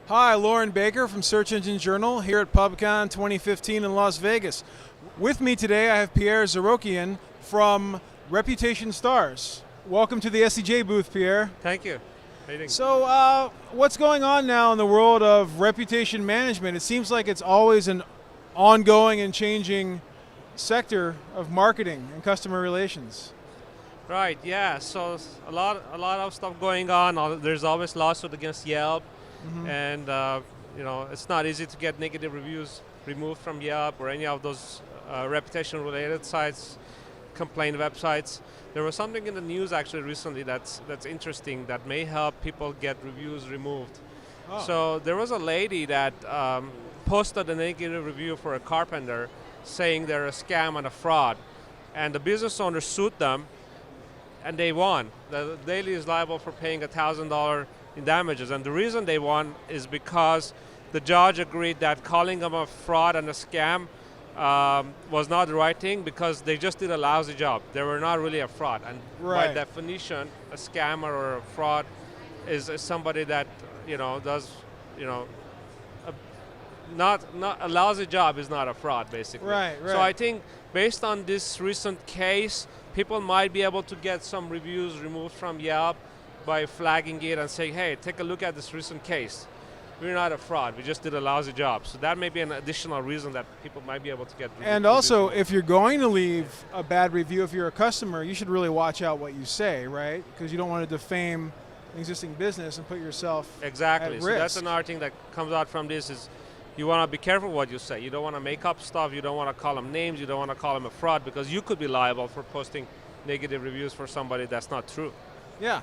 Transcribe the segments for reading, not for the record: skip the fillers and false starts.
Hi, Lauren Baker from Search Engine Journal here at PubCon 2015 in Las Vegas. With me today I have Pierre Zarokian from Reputation Stars. Welcome to the SEJ booth, Pierre. Thank you. How you doing? So, what's going on now in the world of reputation management? It seems like it's always an ongoing and changing sector of marketing and customer relations. Right, yeah. So a lot of stuff going on. There's always lawsuit against Yelp, and it's not easy to get negative reviews removed from Yelp or any of those reputation-related sites, complaint websites. There was something in the news actually recently that's interesting that may help people get reviews removed. Oh. So there was a lady that posted a negative review for a carpenter, saying they're a scam and a fraud, and the business owner sued them. And they won. The daily is liable for paying $1,000 in damages. And the reason they won is because the judge agreed that calling them a fraud and a scam was not the right thing, because they just did a lousy job. They were not really a fraud. And by definition, a scammer or a fraud is somebody that does not a lousy job is not a fraud, basically. Right. So I think based on this recent case, people might be able to get some reviews removed from Yelp by flagging it and saying, hey, take a look at this recent case. We're not a fraud, we just did a lousy job. So that may be an additional reason that people might be able to get reviews. And also, if you're going to leave a bad review, if you're a customer, you should really watch out what you say, right? Because you don't want to defame an existing business and put yourself exactly. at So risk. that's another thing that comes out from this is you want to be careful what you say. You don't want to make up stuff. You don't want to call them names. You don't want to call them a fraud, because you could be liable for posting negative reviews for somebody that's not true. Yeah.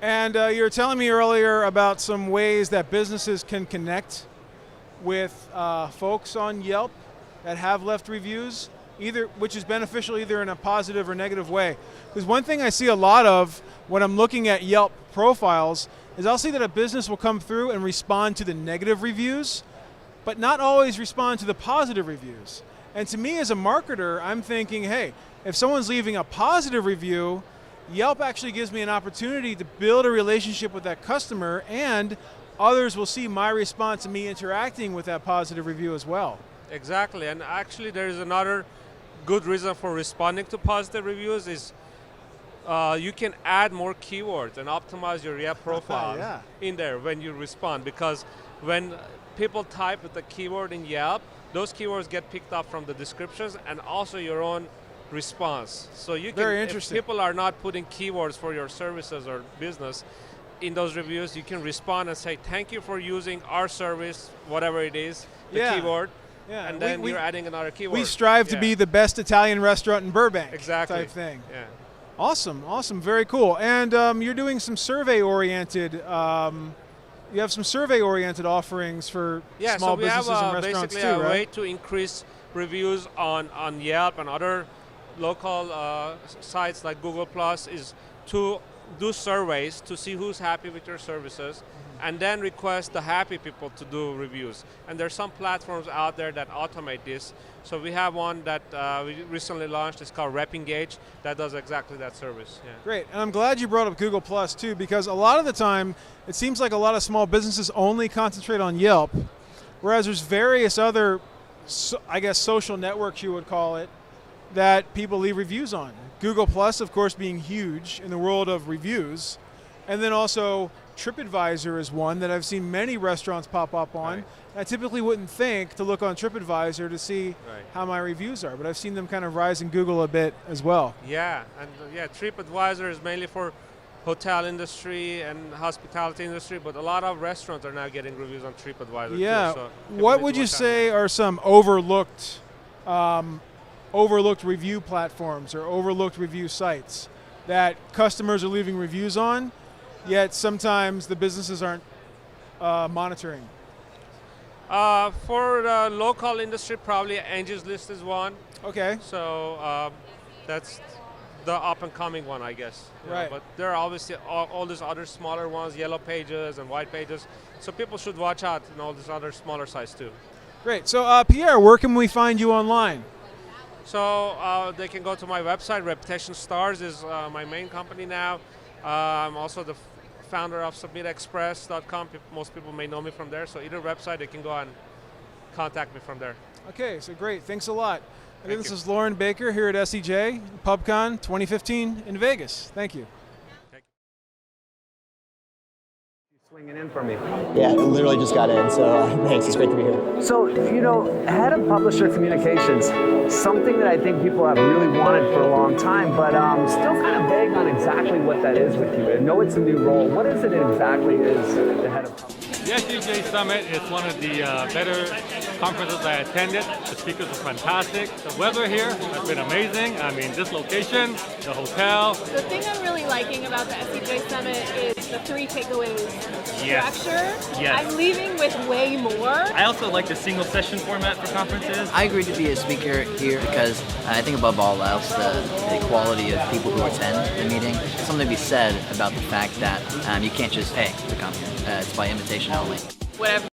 And you were telling me earlier about some ways that businesses can connect with folks on Yelp that have left reviews, which is beneficial either in a positive or negative way. Because one thing I see a lot of when I'm looking at Yelp profiles is I'll see that a business will come through and respond to the negative reviews, but not always respond to the positive reviews. And to me as a marketer, I'm thinking, hey, if someone's leaving a positive review, Yelp actually gives me an opportunity to build a relationship with that customer, and others will see my response to me interacting with that positive review as well. Exactly, and actually there is another good reason for responding to positive reviews is you can add more keywords and optimize your Yelp profile in there when you respond, because when people type with the keyword in Yelp, those keywords get picked up from the descriptions and also your own response. So you can, if people are not putting keywords for your services or business in those reviews, you can respond and say, thank you for using our service, whatever it is, the keyword, and then you're adding another keyword. We strive to be the best Italian restaurant in Burbank, exactly. type thing. Yeah. Awesome, awesome, very cool. And you're doing some survey-oriented, you have some survey-oriented offerings for small businesses and restaurants too, right? Basically a way to increase reviews on Yelp and other local sites like Google Plus is to do surveys to see who's happy with your services, and then request the happy people to do reviews. And there's some platforms out there that automate this. So we have one that we recently launched. It's called RepEngage, that does exactly that service. Yeah. Great, and I'm glad you brought up Google Plus too, because a lot of the time it seems like a lot of small businesses only concentrate on Yelp, whereas there's various other, I guess, social networks you would call it, that people leave reviews on. Google Plus, of course, being huge in the world of reviews, and then also TripAdvisor is one that I've seen many restaurants pop up on. Right. I typically wouldn't think to look on TripAdvisor to see how my reviews are, but I've seen them kind of rise in Google a bit as well. Yeah, and TripAdvisor is mainly for hotel industry and hospitality industry, but a lot of restaurants are now getting reviews on TripAdvisor Yeah, too, so what would you say are some overlooked review platforms or overlooked review sites that customers are leaving reviews on, yet sometimes the businesses aren't monitoring? For the local industry, probably Angie's List is one. Okay. So that's the up-and-coming one, I guess. Right. But there are obviously all these other smaller ones, Yellow Pages and White Pages. So people should watch out in all these other smaller sites too. Great. So Pierre, where can we find you online? So they can go to my website. Reputation Stars is my main company now. I'm also the founder of submitexpress.com. Most people may know me from there. So either website, they can go and contact me from there. Okay, so great. Thanks a lot. Again, this you. is Lauren Baker here at SEJ, PubCon 2015 in Vegas. Thank you. Swinging in for me. Yeah, I literally just got in, so thanks. It's great to be here. So, head of publisher communications, something that I think people have really wanted for a long time, but still kind of vague on exactly what that is with you. I know it's a new role. What is it exactly is the head of publishing? The SEJ Summit is one of the better conferences I attended. The speakers were fantastic. The weather here has been amazing. I mean, this location, the hotel. The thing I'm really liking about the SEJ Summit is the 3 takeaways structure. Yes. I'm leaving with way more. I also like the single session format for conferences. I agreed to be a speaker here because I think above all else, the quality of people who attend the meeting, something to be said about the fact that you can't just pay to come here. It's by invitation only. Whatever